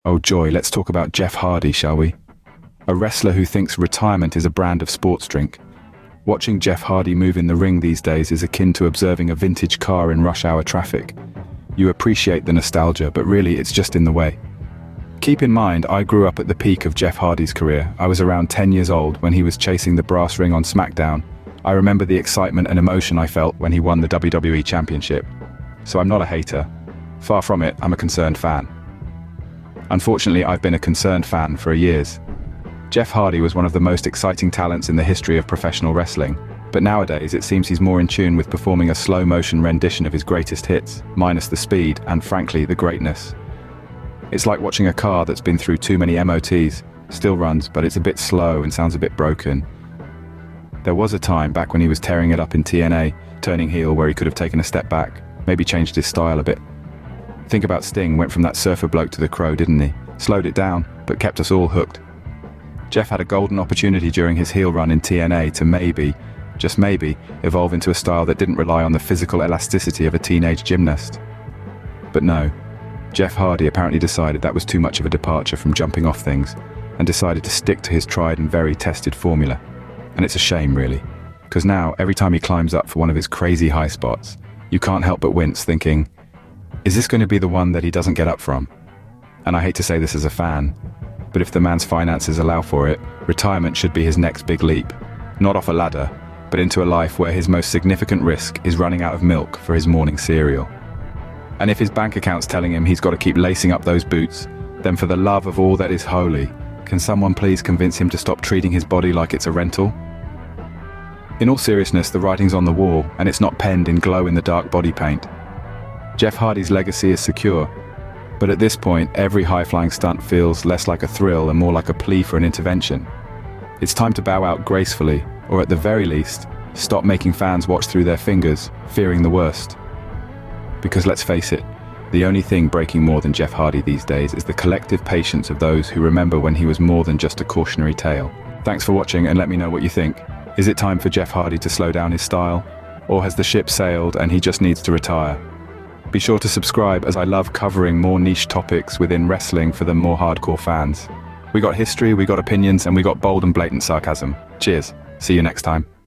Oh joy, let's talk about Jeff Hardy, shall we? A wrestler who thinks retirement is a brand of sports drink. Watching Jeff Hardy move in the ring these days is akin to observing a vintage car in rush hour traffic. You appreciate the nostalgia, but really it's just in the way. Keep in mind, I grew up at the peak of Jeff Hardy's career. I was around 10 years old when he was chasing the brass ring on SmackDown. I remember the excitement and emotion I felt when he won the WWE Championship. So I'm not a hater. Far from it, I'm a concerned fan. Unfortunately, I've been a concerned fan for years. Jeff Hardy was one of the most exciting talents in the history of professional wrestling, but nowadays it seems he's more in tune with performing a slow-motion rendition of his greatest hits, minus the speed and, frankly, the greatness. It's like watching a car that's been through too many MOTs, still runs, but it's a bit slow and sounds a bit broken. There was a time back when he was tearing it up in TNA, turning heel where he could have taken a step back, maybe changed his style a bit. Think about Sting, went from that surfer bloke to the Crow, didn't he? Slowed it down, but kept us all hooked. Jeff had a golden opportunity during his heel run in TNA to maybe, just maybe, evolve into a style that didn't rely on the physical elasticity of a teenage gymnast. But no, Jeff Hardy apparently decided that was too much of a departure from jumping off things, and decided to stick to his tried and very tested formula. And it's a shame, really, because now, every time he climbs up for one of his crazy high spots, you can't help but wince, thinking, is this going to be the one that he doesn't get up from? And I hate to say this as a fan, but if the man's finances allow for it, retirement should be his next big leap. Not off a ladder, but into a life where his most significant risk is running out of milk for his morning cereal. And if his bank account's telling him he's got to keep lacing up those boots, then for the love of all that is holy, can someone please convince him to stop treating his body like it's a rental? In all seriousness, the writing's on the wall, and it's not penned in glow-in-the-dark body paint. Jeff Hardy's legacy is secure, but at this point, every high-flying stunt feels less like a thrill and more like a plea for an intervention. It's time to bow out gracefully, or at the very least, stop making fans watch through their fingers, fearing the worst. Because let's face it, the only thing breaking more than Jeff Hardy these days is the collective patience of those who remember when he was more than just a cautionary tale. Thanks for watching, and let me know what you think. Is it time for Jeff Hardy to slow down his style? Or has the ship sailed and he just needs to retire? Be sure to subscribe, as I love covering more niche topics within wrestling for the more hardcore fans. We got history, we got opinions, and we got bold and blatant sarcasm. Cheers. See you next time.